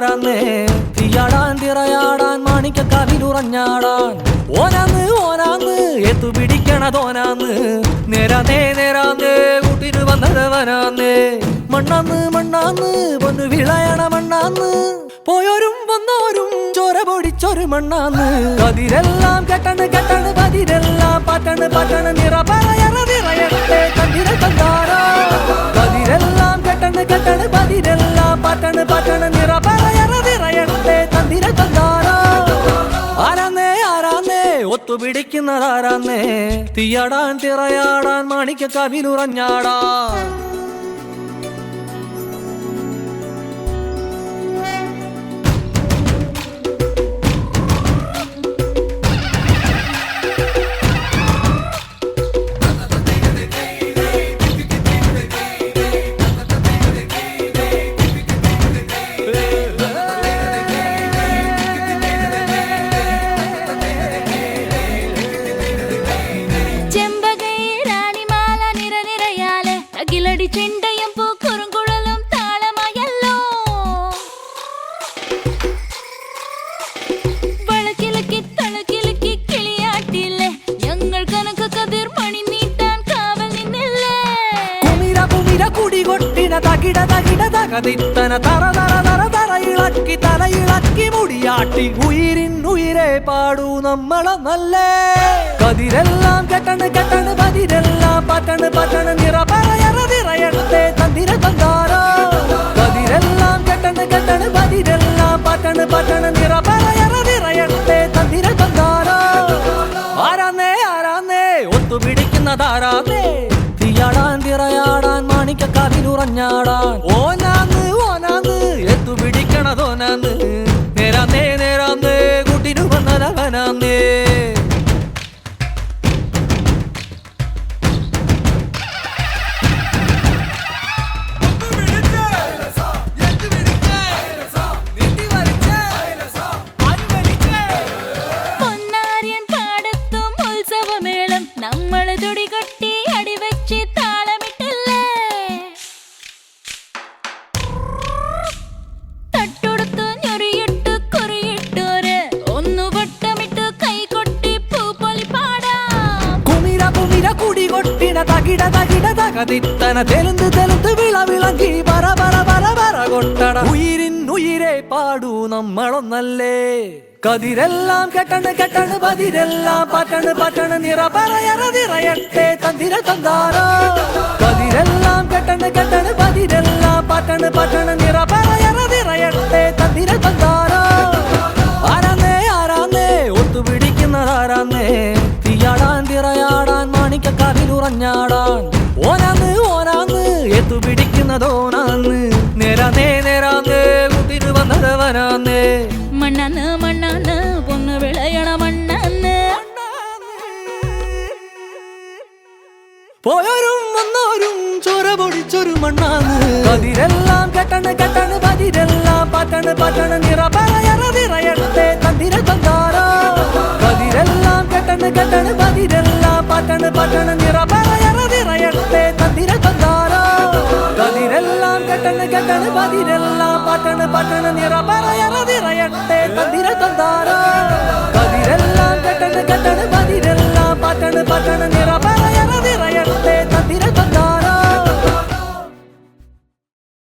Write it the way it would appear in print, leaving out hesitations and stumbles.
താരാന്നേ തീയാടാൻ തിറയാടാൻ മാണിക്കക്കാവിലുറഞ്ഞാടാൻ ഓനാന്ന് ഓനാന്ന് എത്തു പിടിക്കണതോനാന്ന് നേരാന്നേ നേരാന്നേ കൂട്ടിന് വന്നതവനാന്നേ മണ്ണാന്ന് മണ്ണാന്ന് പൊന്നു വിളയണ മണ്ണാന്ന് പോയോരും വന്നോരും ചോര പൊടിച്ചൊരു മണ്ണാന്ന് കതിരെല്ലാം കെട്ടണ് കെട്ടണ് പതിരെല്ലാം പറ്റണ് പറ്റണ് നിറ പറയണ നിറയട്ടെ തന്തിര തന്താരോ കതിരെല്ലാം കെട്ടണ് കെട്ടണ് പതിരെല്ലാം പറ്റണ് പറ്റണ് നിറ പറയണ നിറയട്ടെ തന്തിര തന്താരോ ആരാന്നേ ആരാന്നേ ഒത്തുപിടിക്കുന്നതാരാന്നേ തീയാടാൻ തിറയാടാൻ മാണിക്കക്കാവിലുറഞ്ഞാടാൻ ചെണ്ടയും പൂക്കുറും കുഴലും താളമായല്ലോ വളക്കിലക്കി തളക്കിലക്കി കിളിയാട്ടില്ലേ ഞങ്ങൾ കനക കതിർ മണി നീട്ടാൻ കാവൽ നിന്നില്ലേ കുമിര കുമിര കുടികൊട്ടിന തകിട തകിട തകതിത്തന തറ തറ തറ തറയിളക്കി തലയിളക്കി മുടിയാട്ടി ഉയിരിൻ ഉയിരെ പാടൂ നമ്മളെ നല്ലേ കതിരെല്ലാം കെട്ടണ് കെട്ടണ് പതിരെല്ലാം പറ്റണ് പറ്റണ് നിറ പറയറ നിറയട്ടെ തന്തിര തന്താരോ കതിരെല്ലാം കെട്ടണ് കെട്ടണ് പതിരെല്ലാം പറ്റണ് പറ്റണ് നിറ പറയറ നിറയട്ടെ തന്തിര തന്താരോ ആരാന്നേ ആരാന്നേ ഒത്തുപിടിക്കുന്നതാരാന്നേ തീയാടാൻ തിറയാടാൻ മാണിക്കക്കാവിലുറഞ്ഞാടാൻ ഓനാന്ന് ഓനാന്ന് എത്തുപിടിക്കണതോനാന്ന് നേരാന്നേ നേരാന്നേ കൂട്ടിനു വന്നതവനാന്നേ നമ്മള് തുടികൊട്ടി അടിവെച്ച് താളമിട്ടില്ലേ തട്ടുടുത്ത് ഞൊറിയിട്ട് കുറിയിട്ടോര് ഒന്നു വട്ടമിട്ട് കൈകൊട്ടി പൂപ്പൊലി പാടാം കുമിര കുമിര കുടികൊട്ടിന തകിട തകിട തകതിത്തന തെലുന്ത് തെലുന്ത് വിളവിളങ്ങി പറ പറ പറ പറ കൊട്ടട ഉയിരിൻ ഉയിരെ പാടൂ നമ്മളൊന്നല്ലേ കതിരെല്ലാം കെട്ടണ് കെട്ടണ് പതിരെല്ലാം പറ്റണ് പറ്റണ് നിറ പറയറ നിറയട്ടെ തന്തിര തന്താരോ കതിരെല്ലാം കെട്ടണ് കെട്ടണ് പതിരെല്ലാം പറ്റണ് പറ്റണ് നിറ പറയറ നിറയട്ടെ തന്തിര തന്താരോ ആരാന്നേ ആരാന്നേ ഒത്തുപിടിക്കുന്നതാരാന്നേ തീയാടാൻ തിറയാടാൻ മാണിക്കക്കാവിലുറഞ്ഞാടാൻ ഓനാന്ന് ഓനാന്ന് എത്തുപിടിക്കുന്നതോനാന്ന് നേരാന്നേ നേരാന്നേ കൂട്ടിന് വന്നതവനാന്നേ മണ്ണാന്ന് മണ്ണാന്ന് പൊന്നു വിളയണ മണ്ണാന്ന് പോയോരും വന്നോരും ചോര പൊടിച്ചൊരു മണ്ണാന്ന് കതിരെല്ലാം കെട്ടണ് കെട്ടണ് പതിരെല്ലാം പറ്റണ് പറ്റണ് നിറ പറയറ നിറയട്ടെ തന്തിര തന്താരോ കതിരെല്ലാം കെട്ടണ് കെട്ടണ് പതിരെല്ലാം പറ്റണ് പറ്റണ് നിറ പറയറ നിറയട്ടെ തന്തിര തന്താരോ കതിരെല്ലാം കെട്ടണ് കെട്ടണ് പതിരെല്ലാം പറ്റണ് പറ്റണ് നിറ പറയറ നിറയട്ടെ തന്തിര തന്താരോ